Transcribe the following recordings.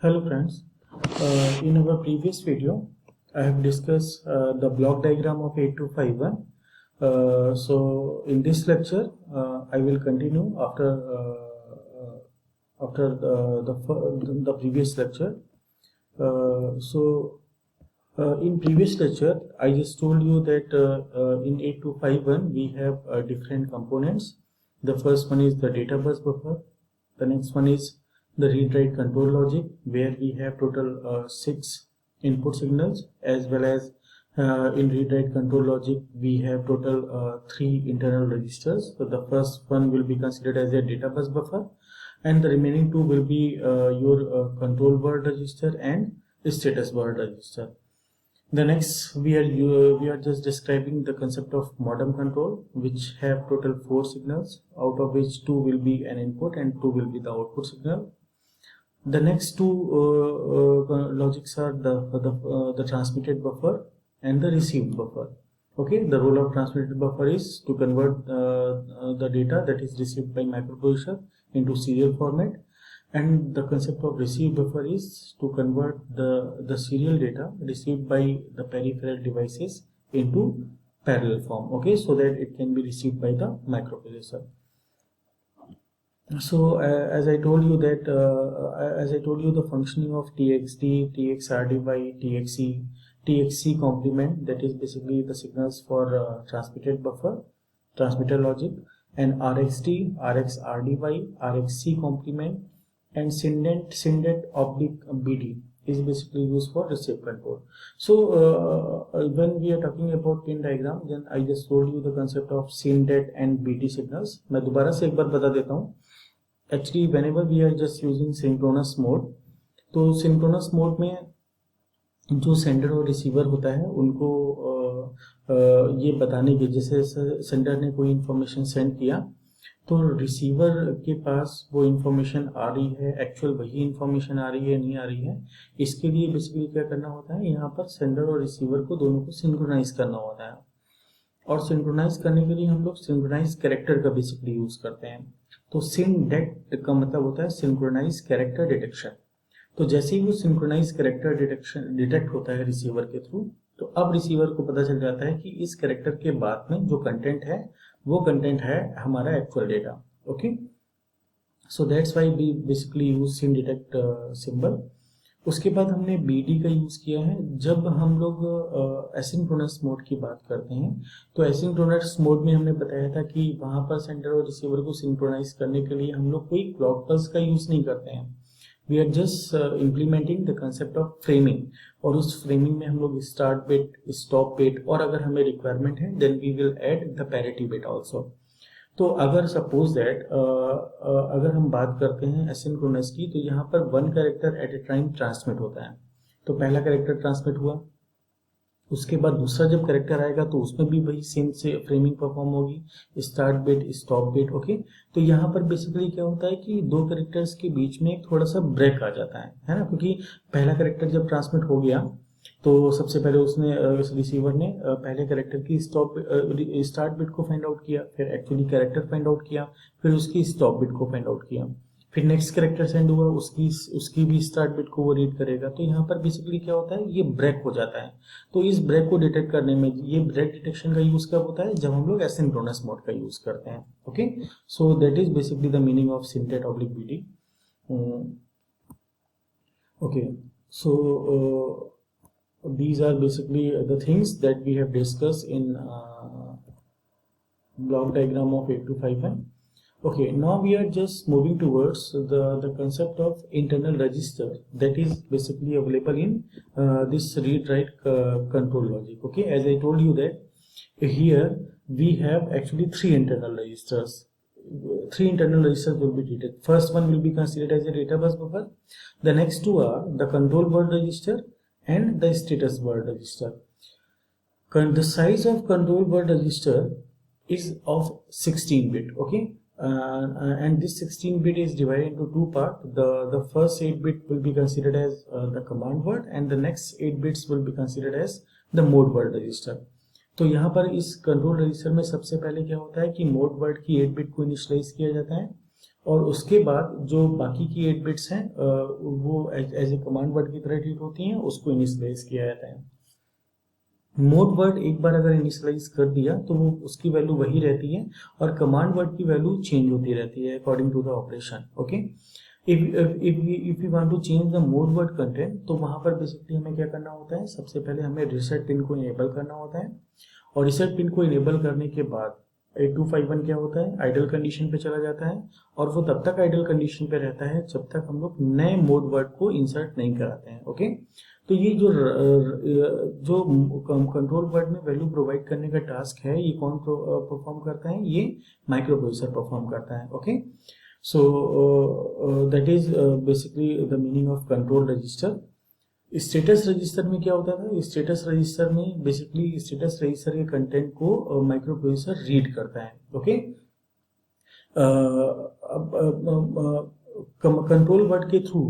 Hello friends, in our previous video I have discussed the block diagram of 8251. So in this lecture I will continue after the previous lecture. In previous lecture I just told you that in 8251 we have different components. The first one is the data bus buffer. The next one is the read-write control logic, where we have total 6 input signals, as well as in read-write control logic we have total 3 internal registers. So the first one will be considered as a data bus buffer, and the remaining 2 will be your control word register and status word register. The next we are just describing the concept of modem control, which have total 4 signals, out of which 2 will be an input and 2 will be the output signal. The next two logics are the transmitted buffer and the received buffer. Okay, the role of transmitted buffer is to convert the data that is received by microprocessor into serial format, and the concept of received buffer is to convert the serial data received by the peripheral devices into parallel form. Okay, so that it can be received by the microprocessor. So as I told you the functioning of TXD, TXRDY, TXE, TXC complement, that is basically the signals for transmitted buffer, transmitter logic, and RXD, RXRDY, RXC complement, and SYNDET oblique BD is basically used for receive control. So when we are talking about pin diagram, then I just told you the concept of SYNDET and BD signals. मैं दोबारा से एक बार बता देता हूँ. Actually, whenever we are just using synchronous mode, तो synchronous mode में जो सेंडर और रिसीवर होता है उनको ये बताने के, जैसे सेंडर ने कोई इन्फॉर्मेशन सेंड किया तो रिसीवर के पास वो इन्फॉर्मेशन आ रही है, एक्चुअल वही इन्फॉर्मेशन आ रही है नहीं आ रही है, इसके लिए बेसिकली क्या करना होता है, यहाँ पर सेंडर और रिसीवर को दोनों को सिंक्रोनाइज करना होता है. और सिंक्रोनाइज करने के लिए हम लोग सिंक्रोनाइज कैरेक्टर का बेसिकली यूज करते हैं. तो सिंडेट का मतलब होता है सिंक्रोनाइज कैरेक्टर डिटेक्शन. तो जैसे ही वो सिंक्रोनाइज कैरेक्टर डिटेक्ट होता है रिसीवर के थ्रू, तो अब रिसीवर को पता चल जाता है कि इस कैरेक्टर के बाद में जो कंटेंट है वो कंटेंट है हमारा actual data. Okay, so that's why we basically use sync detect symbol. उसके बाद हमने BD का यूज किया है. जब हम लोग एसिंक्रोनस मोड की बात करते हैं, तो एसिंक्रोनस मोड में हमने बताया था कि वहां पर सेंडर और रिसीवर को सिंक्रोनाइज करने के लिए हम लोग कोई क्लॉक पल्स का यूज नहीं करते हैं. We are just implementing the concept of framing, और उस फ्रेमिंग में हम लोग स्टार्ट बिट, स्टॉप बिट, और अगर हमें रिक्वायरमेंट है then we will add the parity bit also. तो अगर सपोज दैट अगर हम बात करते हैं एसिंक्रोनस की, तो यहाँ पर वन कैरेक्टर एट ए टाइम ट्रांसमिट होता है. तो पहला कैरेक्टर ट्रांसमिट हुआ, उसके बाद दूसरा जब कैरेक्टर आएगा तो उसमें भी वही सेम से फ्रेमिंग परफॉर्म होगी, start bit, stop bit. Okay, तो यहाँ पर बेसिकली क्या होता है कि दो कैरेक्टर्स के बीच में एक थोड़ा सा ब्रेक आ जाता है ना, क्योंकि पहला कैरेक्टर जब ट्रांसमिट हो गया तो सबसे पहले उसने रिसीवर ने पहले कैरेक्टर की स्टार्ट बिट को फाइंड आउट किया, फिर एक्चुअली कैरेक्टर फाइंड आउट किया, फिर उसकी स्टॉप बिट को फाइंड आउट किया, फिर नेक्स्ट कैरेक्टर सेंड हुआ, उसकी भी स्टार्ट बिट को वो रीड करेगा. तो यहाँ पर बेसिकली क्या होता है, ये ब्रेक हो जाता है. तो इस ब्रेक को डिटेक्ट करने में, ये ब्रेक डिटेक्शन का यूज कब होता है, जब हम लोग एसिंक्रोनस मोड का यूज करते हैं. Okay, so that is basically the meaning of सिंटेट oblique BD. Okay, so these are basically the things that we have discussed in block diagram of 8251. Okay, now we are just moving towards the concept of internal register that is basically available in this read-write control logic. Okay, as I told you that here we have actually 3 internal registers. 3 internal registers will be treated. First one will be considered as a data bus buffer. The next 2 are the control word register and the status word register. The size of control word register is of 16 bit. Okay, and this 16 bit is divided into 2 parts. The first 8 bit will be considered as the command word, and the next 8 bits will be considered as the mode word register. तो यहाँ पर इस control register में सबसे पहले क्या होता है कि मोड वर्ड की 8 बिट को इनिशियलाइज किया जाता है, और उसके बाद जो बाकी की 8 बिट्स हैं वो एज ए कमांड वर्ड की तरह ट्रीट होती हैं, उसको इनिशियलाइज किया जाता है। मोड वर्ड एक बार अगर इनिशियलाइज कर दिया तो वो उसकी वैल्यू वही रहती है और कमांड वर्ड की वैल्यू चेंज होती रहती है according to the operation. Okay, if you want to change the mode word content, तो वहां पर बेसिकली हमें क्या करना होता है, सबसे पहले हमें रीसेट पिन को इनेबल करना होता है, और रीसेट पिन को इनेबल करने के बाद 8251 क्या होता है, आइडल कंडीशन पे चला जाता है, और वो तब तक आइडल कंडीशन पे रहता है जब तक हम लोग नए मोड वर्ड को इंसर्ट नहीं कराते हैं। ओके, तो ये जो कंट्रोल वर्ड में वैल्यू प्रोवाइड करने का टास्क है, ये कौन परफॉर्म करता है, ये माइक्रो प्रोसेसर परफॉर्म करता है। Okay, so that is basically the meaning of control register. Status register में क्या होता था, स्टेटस रजिस्टर में बेसिकली स्टेटस रजिस्टर के कंटेंट को माइक्रो प्रोसेसर रीड करता है। ओके, कंट्रोल वर्ड के थ्रू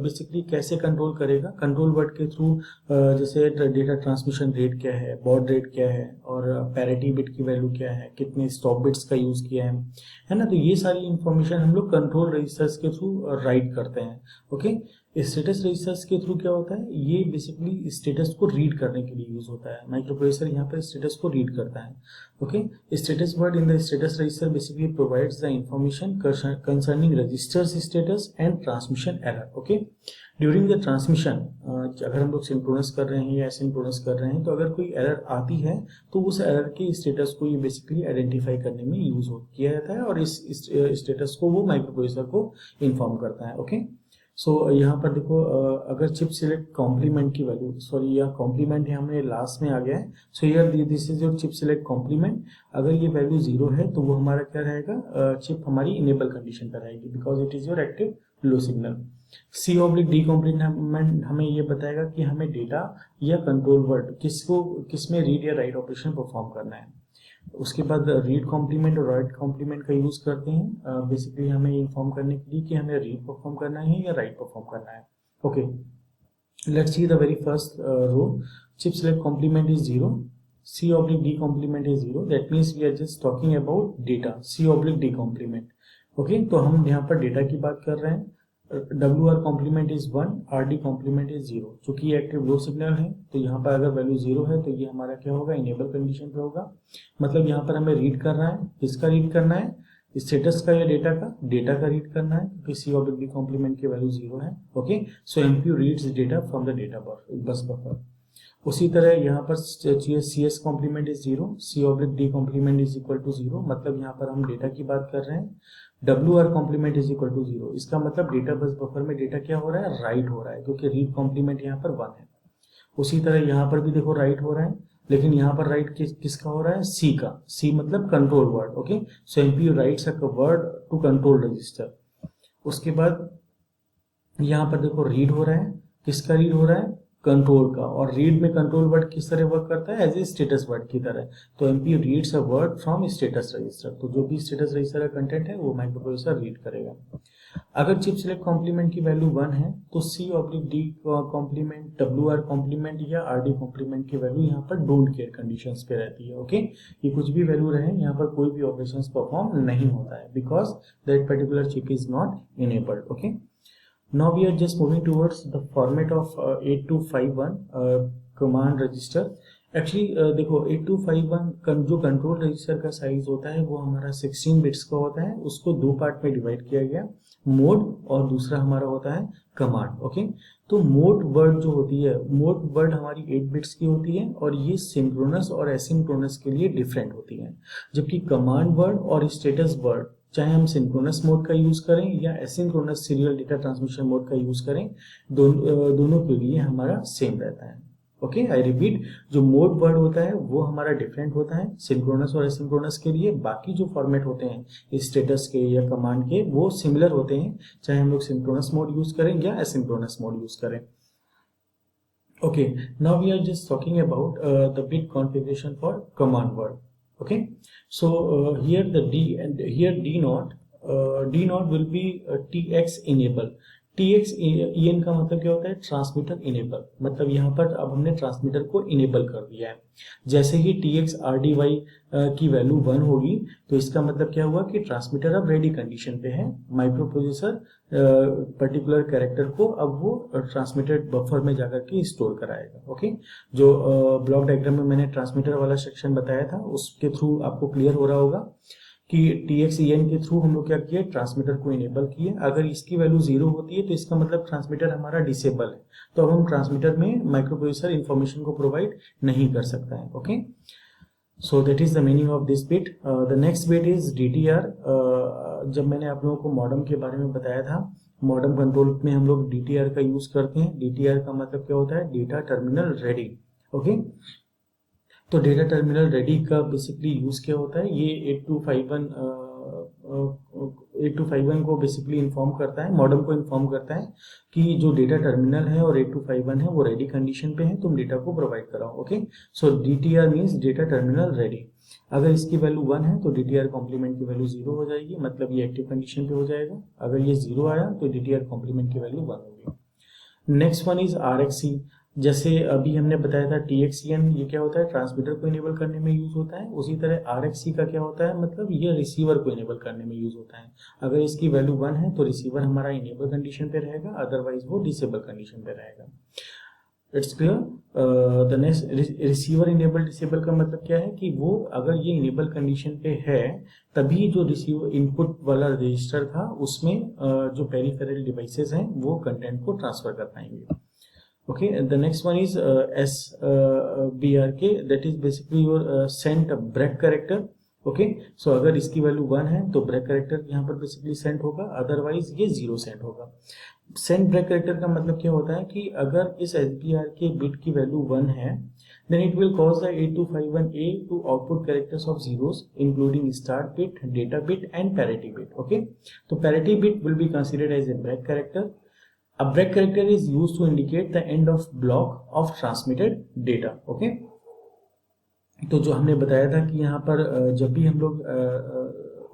बेसिकली कैसे कंट्रोल करेगा, कंट्रोल वर्ड के थ्रू जैसे डेटा ट्रांसमिशन रेट क्या है, बॉड रेट क्या है, और पैरिटी बिट की वैल्यू क्या है, कितने स्टॉप बिट्स का यूज किया है ना, तो ये सारी इंफॉर्मेशन हम लोग कंट्रोल रजिस्टर्स के थ्रू राइट करते हैं। ओके, स्टेटस रजिस्टर्स के थ्रू क्या होता है, ये बेसिकली स्टेटस को रीड करने के लिए यूज होता है, माइक्रो प्रोसेसर यहाँ पर स्टेटस को रीड करता है। Okay, status word in the status register basically provides the information concerning registers status and transmission error. Okay, during the transmission अगर हम लोग सिंक्रोनस कर रहे हैं या एसिंक्रोनस कर रहे हैं, तो अगर कोई एरर आती है तो उस एरर के स्टेटस को ये बेसिकली आइडेंटिफाई करने में यूज किया जाता है, और इस स्टेटस को वो माइक्रो प्रोसेसर को इन्फॉर्म करता है। ओके, सो यहाँ पर देखो अगर चिप सिलेक्ट कॉम्प्लीमेंट की वैल्यू, सॉरी यह कॉम्प्लीमेंट हमें लास्ट में आ गया है, so here this is your chip select complement. अगर ये वैल्यू 0 है तो वो हमारा क्या रहेगा, चिप हमारी इनेबल कंडीशन पर रहेगी because it is your active low signal. C/D complement हमें ये बताएगा कि हमें डेटा या कंट्रोल वर्ड किसमें रीड या राइट ऑपरेशन परफॉर्म करना है। उसके बाद रीड कॉम्प्लीमेंट और राइट कॉम्प्लीमेंट का यूज करते हैं बेसिकली हमें इन्फॉर्म करने के लिए कि हमें रीड परफॉर्म करना है या राइट परफॉर्म करना है। Okay, let's see the very first row, chip select complement is 0, C/D complement is 0, that means we are just talking about data, C/D complement. Okay, तो हम यहाँ पर डेटा की बात कर रहे हैं। WR complement is 1, RD complement is 0, चूंकि ये एक्टिव लो सिग्नल है तो यहाँ पर अगर वैल्यू 0 है तो ये हमारा क्या होगा, इनेबल कंडीशन पे होगा, मतलब यहाँ पर हमें रीड करना है, किसका रीड करना है, स्टेटस का या डेटा का रीड करना है, क्योंकि C/D कॉम्प्लीमेंट की वैल्यू 0 है। Okay, so MPU reads data from the data bus buffer. उसी तरह यहाँ पर CS complement is 0, C/D complement is equal to 0, मतलब यहाँ पर हम डेटा की बात कर रहे हैं। WR complement is equal to 0, इसका मतलब डेटा बस बफर में डेटा क्या हो रहा है, राइट हो रहा है, क्योंकि रीड कॉम्प्लीमेंट यहाँ पर 1 है। उसी तरह यहाँ पर भी देखो राइट हो रहा है, लेकिन यहाँ पर राइट किसका हो रहा है, C का, C मतलब control word. Okay, so MPU writes a word to control register. उसके बाद यहाँ पर देखो रीड हो रहा है, किसका रीड हो रहा है, कंट्रोल का, और रीड में कंट्रोल वर्ड किस तरह वर्क करता है, एज ए स्टेटस वर्ड की तरह, तो MPU reads a word from status register, तो जो भी स्टेटस रजिस्टर का कंटेंट है वो माइक्रो प्रोसेसर रीड करेगा। अगर चिप सिलेक्ट कॉम्प्लीमेंट की वैल्यू 1 है तो C/D कॉम्प्लीमेंट, WR कॉम्प्लीमेंट या RD कॉम्प्लीमेंट की वैल्यू यहाँ पर डोंट केयर कंडीशंस पे रहती है। ओके, ये कुछ भी वैल्यू रहे, यहाँ पर कोई भी ऑपरेशंस परफॉर्म नहीं होता है because that particular chip is not enabled. Okay, now we are just moving towards the format of 8251 command register। Actually देखो 8251 जो कंट्रोल रजिस्टर का साइज होता है वो हमारा 16 बिट्स का होता है, उसको दो पार्ट में डिवाइड किया गया, मोड और दूसरा हमारा होता है कमांड। ओके, तो मोड वर्ड जो होती है, मोड वर्ड हमारी 8 बिट्स की होती है और ये सिंक्रोनस और एसिंक्रोनस के लिए डिफरेंट होती है, जबकि कमांड वर्ड और स्टेटस वर्ड चाहे हम सिंक्रोनस मोड का यूज करें या asynchronous serial data transmission mode का यूज करें, दोनों के लिए हमारा सेम रहता है। ओके, आई रिपीट, जो मोड वर्ड होता है वो हमारा डिफरेंट होता है सिंक्रोनस और एसिंक्रोनस के लिए, बाकी जो फॉर्मेट होते हैं स्टेटस के या कमांड के वो सिमिलर होते हैं, चाहे हम लोग सिंक्रोनस मोड यूज करें या एसिंक्रोनस मोड यूज करें। Okay, now we are just talking about the bit configuration for command word. Okay, so here the D and here D naught will be TX enable. TXEN का मतलब क्या होता है, transmitter enable, मतलब यहाँ पर अब हमने ट्रांसमीटर को इनेबल कर दिया है। जैसे ही TXRDY की वैल्यू 1 होगी तो इसका मतलब क्या हुआ कि ट्रांसमीटर अब रेडी कंडीशन पे है, माइक्रो प्रोसेसर पर्टिकुलर कैरेक्टर को अब वो ट्रांसमिटेड बफर में जाकर के स्टोर कराएगा। ओके, जो ब्लॉक डायग्राम में मैंने ट्रांसमीटर वाला सेक्शन बताया था उसके थ्रू आपको क्लियर हो रहा होगा कि TXEN के थ्रू हम लोग क्या किए, ट्रांसमीटर को इनेबल किए। अगर इसकी वैल्यू 0 होती है तो इसका मतलब ट्रांसमीटर हमारा डिसेबल है, तो अब हम ट्रांसमीटर में माइक्रो प्रोसेसर इंफॉर्मेशन को प्रोवाइड नहीं कर सकता है। Okay, so that is the meaning of this bit. The next bit is DTR। जब मैंने आप लोगों को मॉडम के बारे में बताया था, मॉडम कंट्रोल में हम लोग DTR का यूज करते हैं। DTR का मतलब क्या होता है, डेटा टर्मिनल रेडी। ओके, तो डेटा टर्मिनल रेडी का बेसिकली यूज क्या होता है, ये 8251 को बेसिकली इन्फॉर्म करता है, मॉडम को इन्फॉर्म करता है कि जो डेटा टर्मिनल है और 8251 है वो रेडी कंडीशन पे है, तुम डेटा को प्रोवाइड कराओ। ओके, सो DTR means data terminal ready. अगर इसकी वैल्यू 1 है तो DTR कॉम्प्लीमेंट की वैल्यू 0 हो जाएगी, मतलब ये एक्टिव कंडीशन पे हो जाएगा। अगर ये 0 आया तो DTR कॉम्प्लीमेंट की वैल्यू 1 होगी। Next one is RxC। जैसे अभी हमने बताया था TXEN, ये क्या होता है, ट्रांसमीटर को इनेबल करने में यूज होता है। उसी तरह RxC का क्या होता है, मतलब ये रिसीवर को इनेबल करने में यूज होता है। अगर इसकी वैल्यू 1 है तो रिसीवर हमारा इनेबल कंडीशन पे रहेगा, अदरवाइज वो डिसेबल कंडीशन पे रहेगा। It's clear. The next, receiver enable disable का मतलब क्या है कि वो अगर ये इनेबल कंडीशन पे है तभी जो रिसीवर इनपुट वाला रजिस्टर था उसमें जो पेरिफेरल डिवाइसेस हैं वो कंटेंट को ट्रांसफर कर पाएंगे। Okay, and the next one is SBRK, that is basically your sent break character. Okay, so अगर इसकी वैल्यू 1 है तो ब्रेक कैरेक्टर यहाँ पर बेसिकली सेंट होगा, अदरवाइज ये 0 सेंट होगा। सेंट ब्रेक कैरेक्टर का मतलब क्या होता है कि अगर इस SBRK बिट की वैल्यू 1 है then it will cause the 8251A to output characters of zeros including start bit, data bit and parity bit. Okay, तो parity bit will be considered as a break character. A break character is used to indicate the end of block of transmitted data. Okay, तो जो हमने बताया था कि यहाँ पर जब भी हम लोग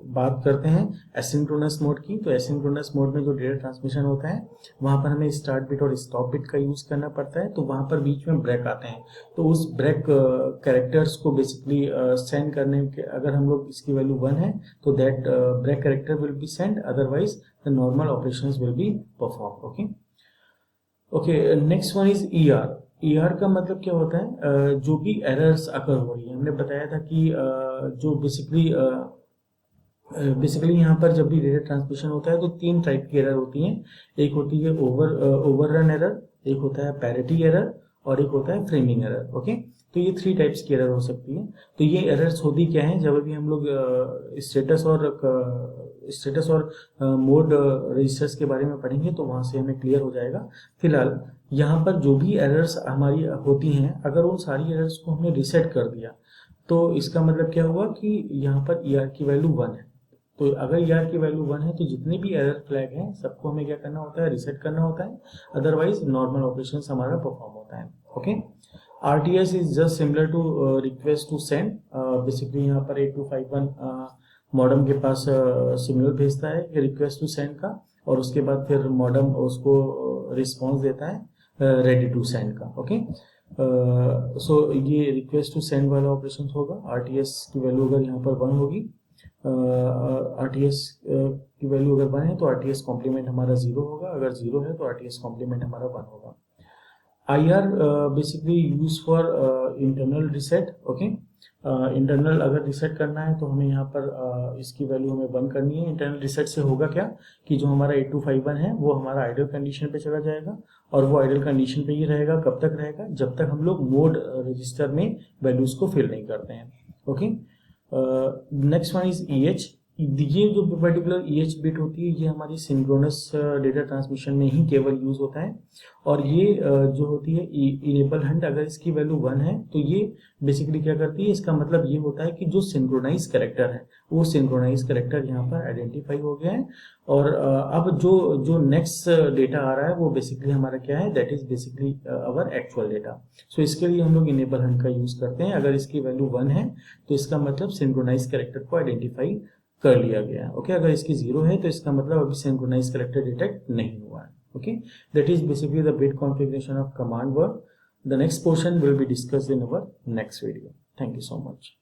बात करते हैं एसिंक्रोनस मोड की, तो एसिंक्रोनस मोड में जो डेटा ट्रांसमिशन होता है वहाँ पर हमें स्टार्ट बिट और स्टॉप बिट का यूज करना पड़ता है, तो वहाँ पर बीच में ब्रेक आते हैं, तो उस ब्रेक कैरेक्टर्स को बेसिकली सेंड करने के, अगर हम लोग इसकी वैल्यू 1 है तो that break character will be send, otherwise the normal operations will be perform. Okay, okay, next one is ER का मतलब क्या होता है, जो भी एरर्स अकर हो रही है। हमने बताया था कि जो बेसिकली यहाँ पर जब भी डेटा ट्रांसमिशन होता है तो 3 टाइप की एरर होती हैं। एक होती है ओवररन एरर, एक होता है पैरिटी एरर और एक होता है फ्रेमिंग एरर। ओके, तो ये 3 टाइप्स की एरर हो सकती है। तो ये एरर्स होती क्या है, जब भी हम लोग स्टेटस और मोड रजिस्टर्स के बारे में पढ़ेंगे तो वहां से हमें क्लियर हो जाएगा। फिलहाल यहाँ पर जो भी एरर्स हमारी होती हैं, अगर उन सारी एरर्स को हमने रिसेट कर दिया तो इसका मतलब क्या हुआ कि यहाँ पर ER की वैल्यू 1 है। तो अगर ER की वैल्यू 1 है तो जितने भी एरर फ्लैग हैं सबको हमें क्या करना होता है, रिसेट करना होता है, अदरवाइज नॉर्मल ऑपरेशन हमारा परफॉर्म होता है। Okay, RTS is just similar to request to send. Basically यहाँ पर 8251 मॉडम के पास सिग्नल भेजता है रिक्वेस्ट टू सेंड का, और उसके बाद फिर मॉडम उसको रिस्पॉन्स देता है रेडी टू सेंड का। ओके, सो ये रिक्वेस्ट टू सेंड वाला ऑपरेशन होगा। RTS की वैल्यू अगर यहाँ पर 1 होगी, RTS की वैल्यू अगर 1 है तो RTS कॉम्प्लीमेंट हमारा 0 होगा, अगर 0 है तो RTS कॉम्प्लीमेंट हमारा 1 होगा। IR basically use for internal reset. Okay, internal अगर रिसेट करना है तो हमें यहाँ पर इसकी वैल्यू हमें 1 करनी है। इंटरनल रिसेट से होगा क्या कि जो हमारा 8251 है वो हमारा आइडल कंडीशन पे चला जाएगा, और वो आइडल कंडीशन पे ही रहेगा। कब तक रहेगा, जब तक हम लोग मोड रजिस्टर में वैल्यूज को फिल नहीं करते हैं। Okay, next one is EH। ये जो पर्टिकुलर EH बिट होती है ये हमारी सिंक्रोनस डेटा ट्रांसमिशन में ही केवल यूज होता है, और ये जो होती है इनेबल हंट, अगर इसकी वैल्यू 1 है तो ये बेसिकली क्या करती है, इसका मतलब ये होता है कि जो सिंक्रोनाइज कैरेक्टर है वो सिंक्रोनाइज कैरेक्टर यहाँ पर आइडेंटिफाई हो गया है, और अब जो नेक्स्ट डेटा आ रहा है वो बेसिकली हमारा क्या है, that is basically our actual data. So इसके लिए हम लोग इनेबल हंट का यूज करते हैं। अगर इसकी वैल्यू 1 है तो इसका मतलब सिंक्रोनाइज कैरेक्टर को आइडेंटिफाई कर लिया गया। ओके, अगर इसकी 0 है तो इसका मतलब अभी सिंक्रोनाइज कैरेक्टर डिटेक्ट नहीं हुआ है। Okay, that is basically the bit configuration of command word. The next portion will be discussed in our next video. Thank you so much.